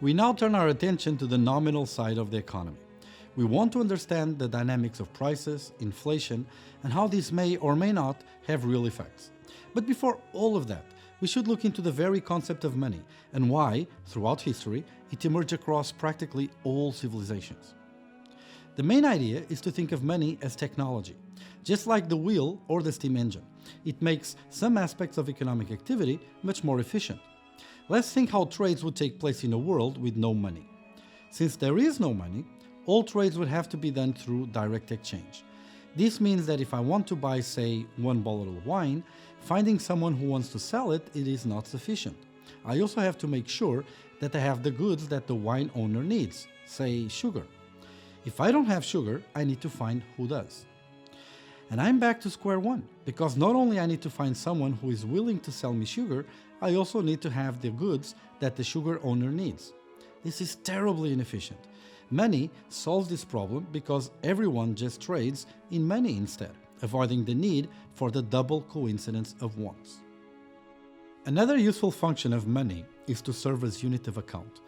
We now turn our attention to the nominal side of the economy. We want to understand the dynamics of prices, inflation, and how these may or may not have real effects. But before all of that, we should look into the very concept of money and why, throughout history, it emerged across practically all civilizations. The main idea is to think of money as technology. Just like the wheel or the steam engine, it makes some aspects of economic activity much more efficient. Let's think how trades would take place in a world with no money. Since there is no money, all trades would have to be done through direct exchange. This means that if I want to buy, say, one bottle of wine, finding someone who wants to sell it is not sufficient. I also have to make sure that I have the goods that the wine owner needs, say sugar. If I don't have sugar, I need to find who does. And I'm back to square one, because not only I need to find someone who is willing to sell me sugar, I also need to have the goods that the sugar owner needs. This is terribly inefficient. Money solves this problem because everyone just trades in money instead, avoiding the need for the double coincidence of wants. Another useful function of money is to serve as unit of account.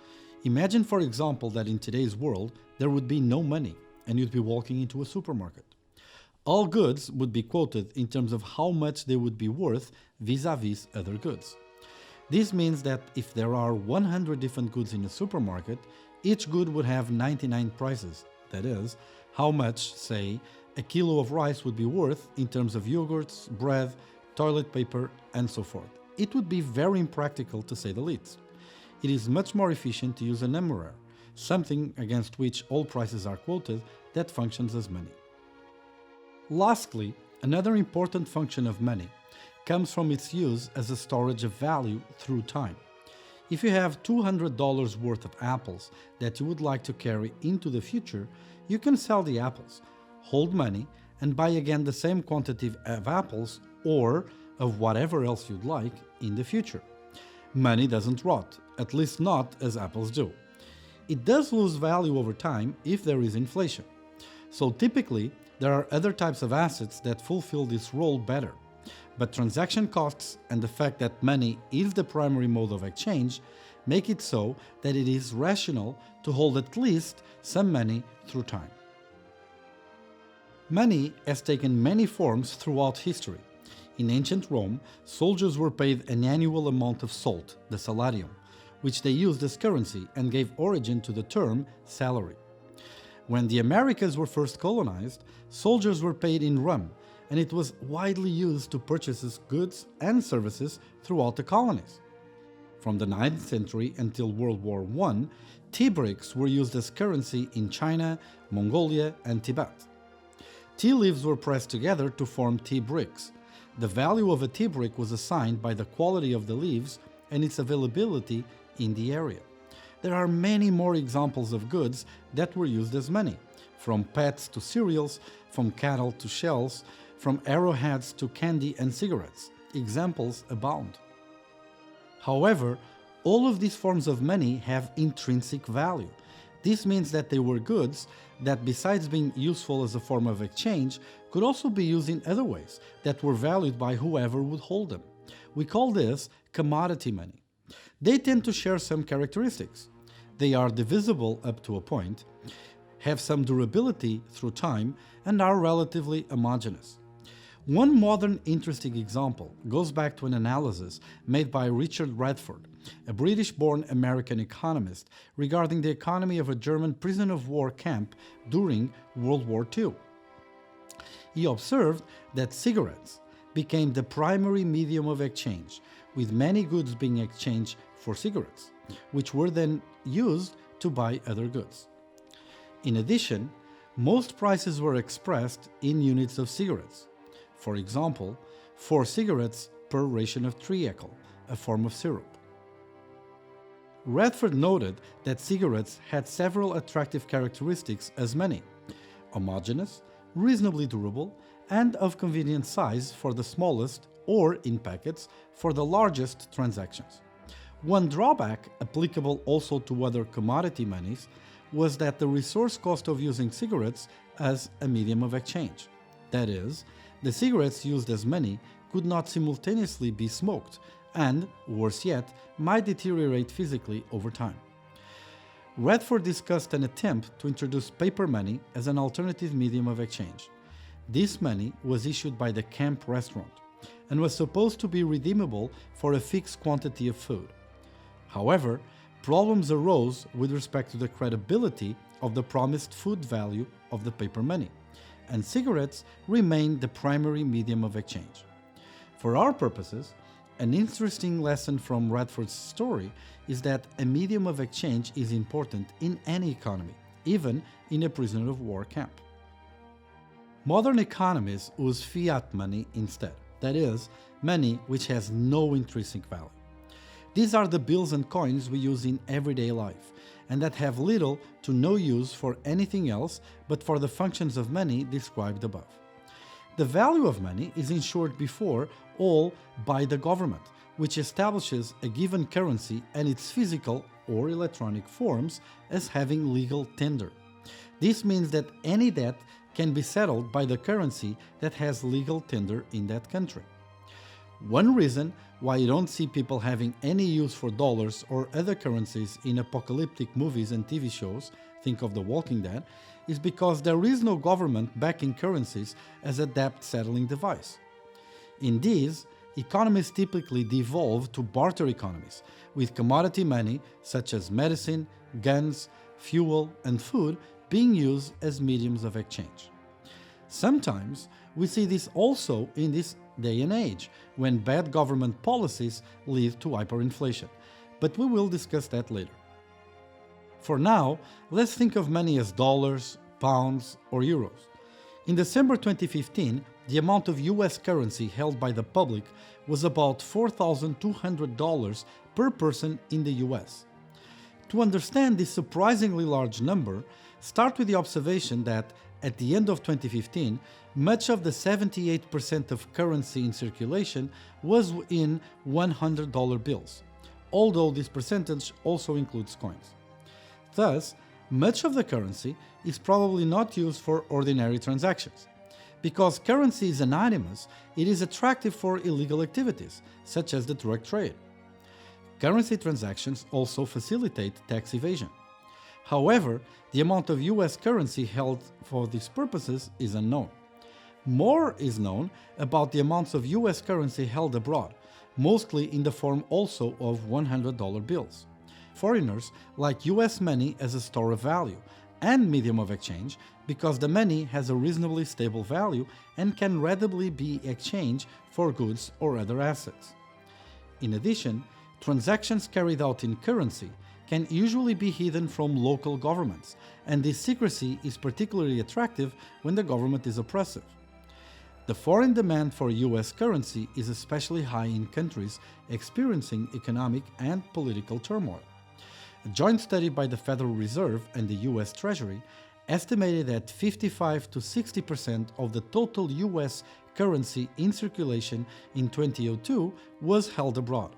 Imagine, for example, that in today's world there would be no money and you'd be walking into a supermarket. All goods would be quoted in terms of how much they would be worth vis-a-vis other goods. This means that if there are 100 different goods in a supermarket, each good would have 99 prices. That is, how much, say, a kilo of rice would be worth in terms of yogurts, bread, toilet paper, and so forth. It would be very impractical to say the least. It is much more efficient to use a numeraire, something against which all prices are quoted that functions as money. Lastly, another important function of money comes from its use as a storage of value through time. If you have $200 worth of apples that you would like to carry into the future, you can sell the apples, hold money, and buy again the same quantity of apples or of whatever else you'd like in the future. Money doesn't rot, at least not as apples do. It does lose value over time if there is inflation. So typically, there are other types of assets that fulfill this role better. But transaction costs and the fact that money is the primary mode of exchange make it so that it is rational to hold at least some money through time. Money has taken many forms throughout history. In ancient Rome, soldiers were paid an annual amount of salt, the salarium, which they used as currency and gave origin to the term salary. When the Americas were first colonized, soldiers were paid in rum, and it was widely used to purchase goods and services throughout the colonies. From the 9th century until World War I, tea bricks were used as currency in China, Mongolia, and Tibet. Tea leaves were pressed together to form tea bricks. The value of a tea brick was assigned by the quality of the leaves and its availability in the area. There are many more examples of goods that were used as money, from pets to cereals, from cattle to shells, from arrowheads to candy and cigarettes. Examples abound. However, all of these forms of money have intrinsic value. This means that they were goods that, besides being useful as a form of exchange, could also be used in other ways that were valued by whoever would hold them. We call this commodity money. They tend to share some characteristics. They are divisible up to a point, have some durability through time, and are relatively homogeneous. One modern interesting example goes back to an analysis made by Richard Radford, a British-born American economist, regarding the economy of a German prisoner of war camp during World War II. He observed that cigarettes became the primary medium of exchange, with many goods being exchanged for cigarettes, which were then used to buy other goods. In addition, most prices were expressed in units of cigarettes. For example, 4 cigarettes per ration of treacle, a form of syrup. Radford noted that cigarettes had several attractive characteristics as money: homogeneous, reasonably durable, and of convenient size for the smallest, or in packets for the largest transactions. One drawback, applicable also to other commodity monies, was that the resource cost of using cigarettes as a medium of exchange. That is, the cigarettes used as money could not simultaneously be smoked and, worse yet, might deteriorate physically over time. Radford discussed an attempt to introduce paper money as an alternative medium of exchange. This money was issued by the camp restaurant and was supposed to be redeemable for a fixed quantity of food. However, problems arose with respect to the credibility of the promised food value of the paper money, and cigarettes remained the primary medium of exchange. For our purposes, an interesting lesson from Radford's story is that a medium of exchange is important in any economy, even in a prisoner of war camp. Modern economies use fiat money instead, that is, money which has no intrinsic value. These are the bills and coins we use in everyday life, and that have little to no use for anything else but for the functions of money described above. The value of money is ensured before all by the government, which establishes a given currency and its physical or electronic forms as having legal tender. This means that any debt can be settled by the currency that has legal tender in that country. One reason why you don't see people having any use for dollars or other currencies in apocalyptic movies and TV shows, think of The Walking Dead, is because there is no government backing currencies as a debt settling device. In these, economies typically devolve to barter economies, with commodity money such as medicine, guns, fuel, and food being used as mediums of exchange. Sometimes we see this also in this day and age, when bad government policies lead to hyperinflation, but we will discuss that later. For now, let's think of money as dollars, pounds, or euros. In December 2015, the amount of US currency held by the public was about $4,200 per person in the US. To understand this surprisingly large number, start with the observation that at the end of 2015, much of the 78% of currency in circulation was in $100 bills, although this percentage also includes coins. Thus, much of the currency is probably not used for ordinary transactions. Because currency is anonymous, it is attractive for illegal activities, such as the drug trade. Currency transactions also facilitate tax evasion. However, the amount of US currency held for these purposes is unknown. More is known about the amounts of US currency held abroad, mostly in the form also of $100 bills. Foreigners like US money as a store of value and medium of exchange because the money has a reasonably stable value and can readily be exchanged for goods or other assets. In addition, transactions carried out in currency can usually be hidden from local governments, and this secrecy is particularly attractive when the government is oppressive. The foreign demand for US currency is especially high in countries experiencing economic and political turmoil. A joint study by the Federal Reserve and the US Treasury estimated that 55 to 60% of the total US currency in circulation in 2002 was held abroad.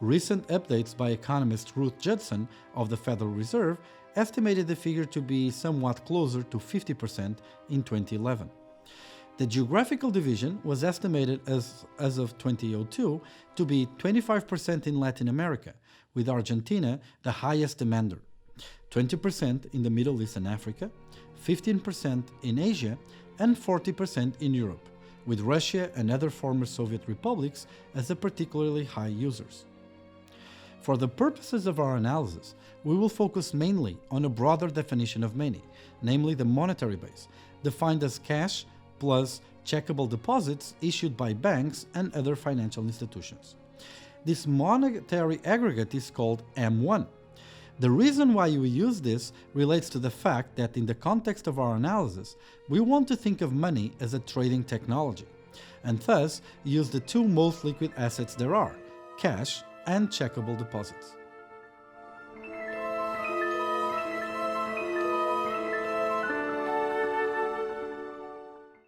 Recent updates by economist Ruth Judson of the Federal Reserve estimated the figure to be somewhat closer to 50% in 2011. The geographical division was estimated as of 2002 to be 25% in Latin America, with Argentina the highest demander, 20% in the Middle East and Africa, 15% in Asia, and 40% in Europe, with Russia and other former Soviet republics as the particularly high users. For the purposes of our analysis, we will focus mainly on a broader definition of money, namely the monetary base, defined as cash plus checkable deposits issued by banks and other financial institutions. This monetary aggregate is called M1. The reason why we use this relates to the fact that in the context of our analysis, we want to think of money as a trading technology, and thus use the two most liquid assets there are, cash and checkable deposits.